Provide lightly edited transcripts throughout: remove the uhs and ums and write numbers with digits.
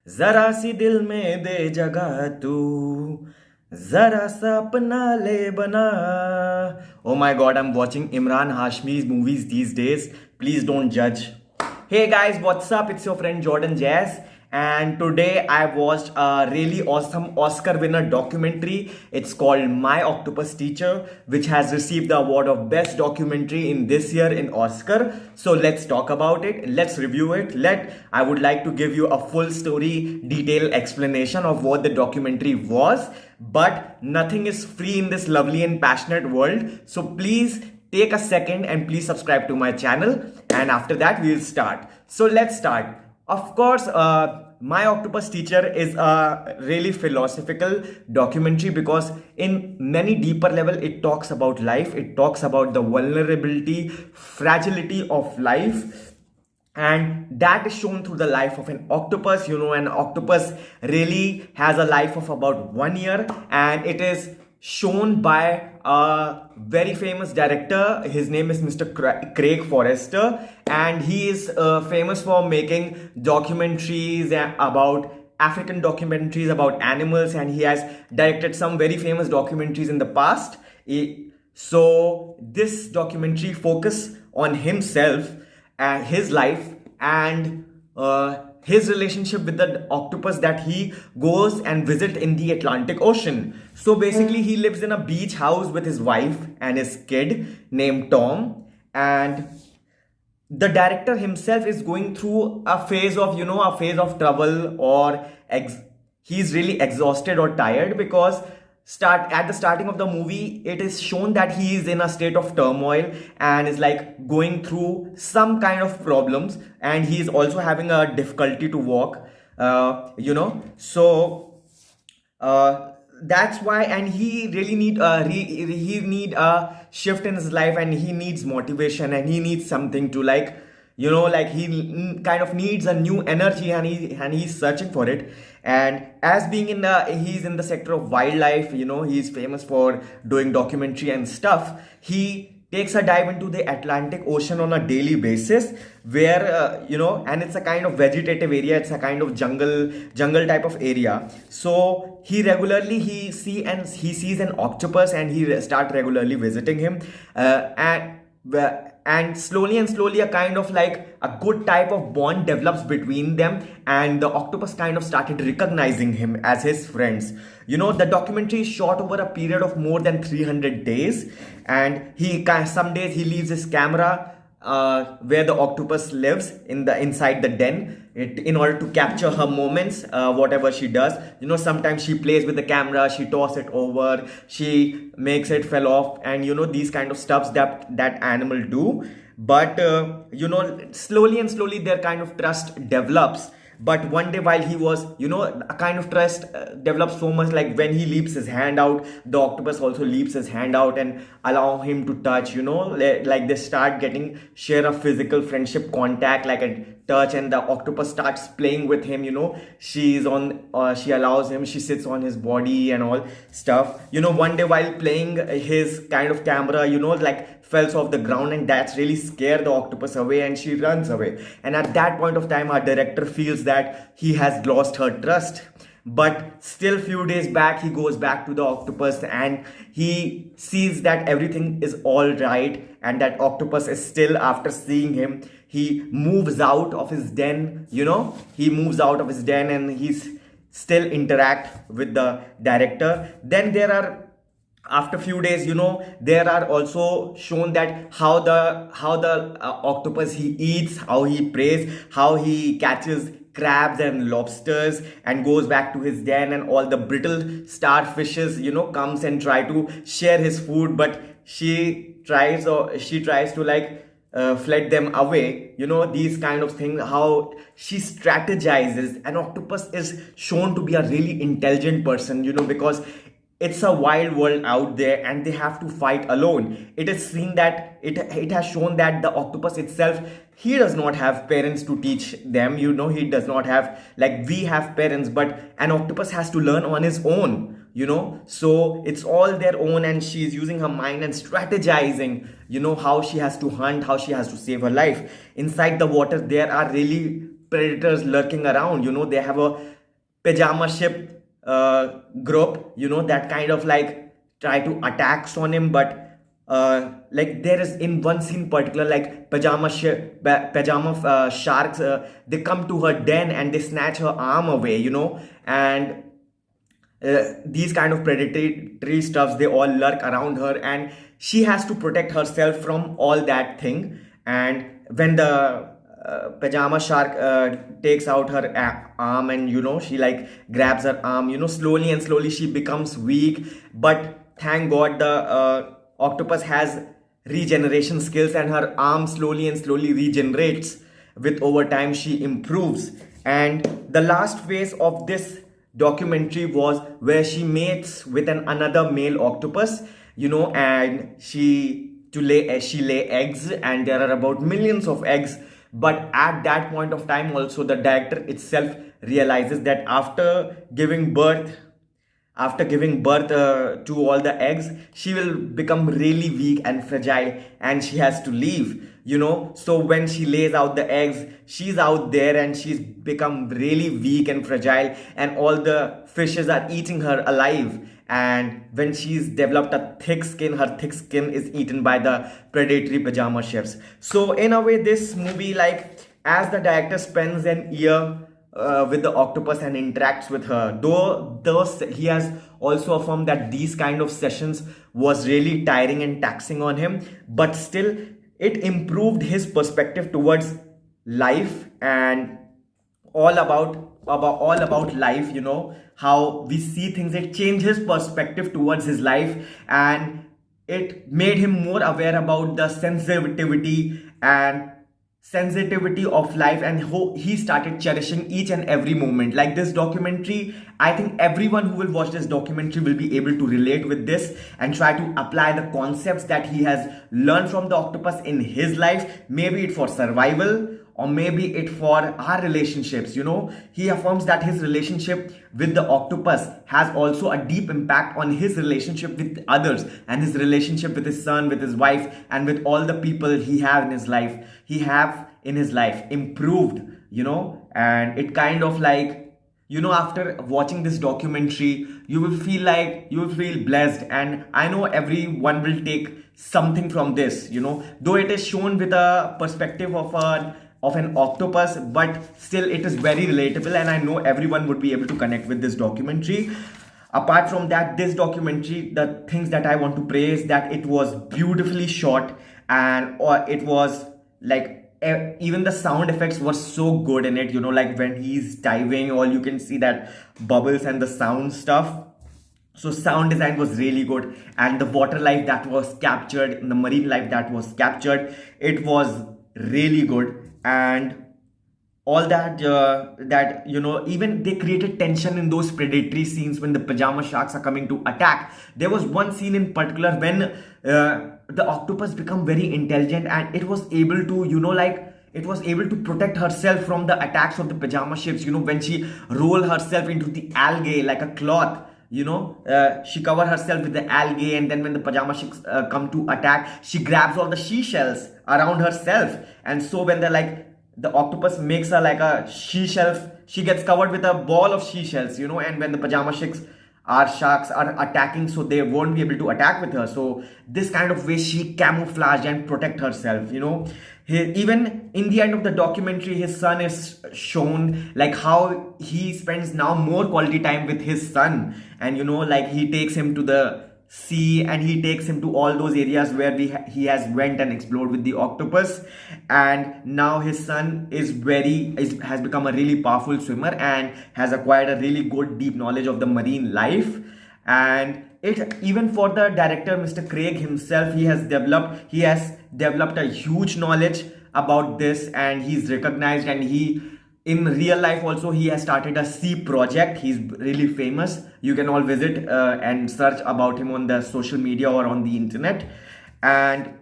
जरा सी दिल में दे जगह तू, जरा सा अपना ले बना. Oh my god, I'm watching Imran Hashmi's movies these days. Please don't judge. Hey guys, what's up? It's your friend Jordan Jazz, and today I watched a really awesome Oscar winner documentary. It's called My Octopus Teacher, which has received the award of Best Documentary in this year in Oscar. So let's talk about it. Let's review it. I would like to give you a full story, detailed explanation of what the documentary was. But nothing is free in this lovely and passionate world. So please take a second and please subscribe to my channel, and after that we'll start. So let's start. Of course, My Octopus Teacher is a really philosophical documentary because in many deeper level it talks about life, it talks about the vulnerability, fragility of life, and that is shown through the life of an octopus. An octopus really has a life of about 1 year, and it is shown by a very famous director. His name is Mr. Craig Forrester, and he is famous for making documentaries about African documentaries about animals, and he has directed some very famous documentaries in the past. So this documentary focus on himself and his life, and his relationship with the octopus that he goes and visit in the Atlantic Ocean. So basically he lives in a beach house with his wife and his kid named Tom, and the director himself is going through a phase of trouble, or he's really exhausted or tired because start at the starting of the movie it is shown that he is in a state of turmoil and is like going through some kind of problems, and he is also having a difficulty to walk. So that's why, and he really need a shift in his life, and he needs motivation, and he needs something to he kind of needs a new energy, and he's searching for it. And as being he's in the sector of wildlife, he's famous for doing documentary and stuff. He takes a dive into the Atlantic Ocean on a daily basis, where and it's a kind of vegetative area, it's a kind of jungle type of area. So he sees an octopus, and he start regularly visiting him, and slowly a kind of like a good type of bond develops between them, and the octopus kind of started recognizing him as his friends. The documentary is shot over a period of more than 300 days, and some days he leaves his camera where the octopus lives inside the den, in order to capture her moments, whatever she does. Sometimes she plays with the camera, she tosses it over, she makes it fell off, and these kind of stuffs that animal do. But slowly their kind of trust develops. But one day, while he was, a kind of trust develops so much, like when he leaps his hand out, the octopus also leaps his hand out and allow him to touch. Like they start getting share a physical friendship contact, like a touch, and the octopus starts playing with him. She allows him, she sits on his body and all stuff. One day while playing, his kind of camera, like falls off the ground, and that's really scared the octopus away, and she runs away. And at that point of time, our director feels that he has lost her trust. But still, few days back, he goes back to the octopus, and he sees that everything is all right, and that octopus is still, after seeing him, he moves out of his den. He moves out of his den, and he's still interact with the director. Then there are, after few days, there are also shown that how the octopus he eats, how he preys, how he catches crabs and lobsters and goes back to his den, and all the brittle starfishes comes and try to share his food, but she tries to like fled them away. These kind of things, how she strategizes. An octopus is shown to be a really intelligent person, because it's a wild world out there, and they have to fight alone. It is seen that it has shown that the octopus itself, he does not have parents to teach them. He does not have, like we have parents, but an octopus has to learn on his own. So it's all their own, and she's using her mind and strategizing how she has to hunt, how she has to save her life. Inside the water there are really predators lurking around. They have a pajama ship group, that kind of like try to attacks on him. But like there is in one scene particular, like pajama sharks, they come to her den and they snatch her arm away, and these kind of predatory stuffs, they all lurk around her, and she has to protect herself from all that thing. And when the pajama shark takes out her arm, and she like grabs her arm, slowly and slowly she becomes weak. But thank god the octopus has regeneration skills, and her arm slowly and slowly regenerates. With over time she improves. And the last phase of this documentary was where she mates with another male octopus, and she lay eggs, and there are about millions of eggs. But at that point of time also, the director itself realizes that after giving birth to all the eggs, she will become really weak and fragile, and she has to leave. So when she lays out the eggs, she's out there and she's become really weak and fragile, and all the fishes are eating her alive. And when she's developed a thick skin, her thick skin is eaten by the predatory pajama ships. So in a way, this movie, like, as the director spends an year with the octopus and interacts with her, though he has also affirmed that these kind of sessions was really tiring and taxing on him, but still it improved his perspective towards life and all about life. How we see things, it changed his perspective towards his life, and it made him more aware about the sensitivity of life, and how he started cherishing each and every moment. Like this documentary, I think everyone who will watch this documentary will be able to relate with this and try to apply the concepts that he has learned from the octopus in his life, maybe it for survival or maybe it for our relationships. He affirms that his relationship with the octopus has also a deep impact on his relationship with others, and his relationship with his son, with his wife, and with all the people he have in his life improved. And it kind of like, after watching this documentary, you will feel blessed, and I know everyone will take something from this, though it is shown with a perspective of an octopus, but still it is very relatable, and I know everyone would be able to connect with this documentary. Apart from that, this documentary, the things that I want to praise, that it was beautifully shot, and it was like, even the sound effects were so good in it. Like when he's diving, all you can see that bubbles and the sound stuff. So sound design was really good, and the water life that was captured, the marine life that was captured, it was really good. And all that even they created tension in those predatory scenes when the pajama sharks are coming to attack. There was one scene in particular when the octopus become very intelligent, and it was able to it was able to protect herself from the attacks of the pajama ships. When she roll herself into the algae like a cloth, she covered herself with the algae, and then when the pajama ships come to attack, she grabs all the seashells around herself. And so when the octopus makes her like a seashell, she gets covered with a ball of seashells, and when the pajama sharks are attacking, so they won't be able to attack with her. So this kind of way she camouflaged and protect herself. Even in the end of the documentary, his son is shown, like how he spends now more quality time with his son, and like he takes him to the sea, and he takes him to all those areas where he has went and explored with the octopus. And now his son has become a really powerful swimmer and has acquired a really good deep knowledge of the marine life. And it, even for the director, Mr. Craig himself, he has developed a huge knowledge about this, and he's recognized, and in real life also he has started a sea project. He's really famous. You can all visit and search about him on the social media or on the internet. And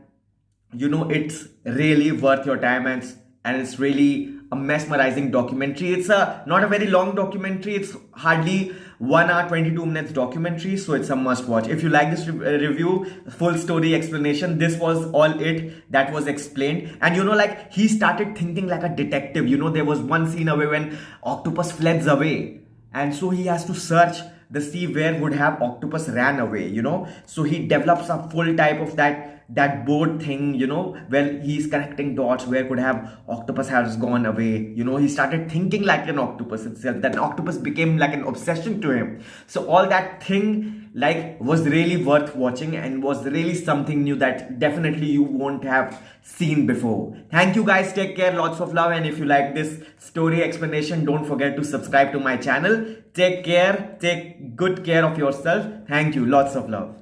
it's really worth your time, and it's really a mesmerizing documentary. It's a not a very long documentary. It's hardly 1 hour 22 minutes documentary, so it's a must watch. If you like this review, full story explanation, this was all it that was explained. And like he started thinking like a detective. There was one scene away when octopus fleds away, and so he has to search the sea where would have octopus ran away. So he develops a full type of that board thing, where he's connecting dots where could have octopus has gone away. He started thinking like an octopus itself. That octopus became like an obsession to him. So all that thing like was really worth watching and was really something new that definitely you won't have seen before. Thank you guys, take care, lots of love. And if you like this story explanation, don't forget to subscribe to my channel. Take care, take good care of yourself. Thank you, lots of love.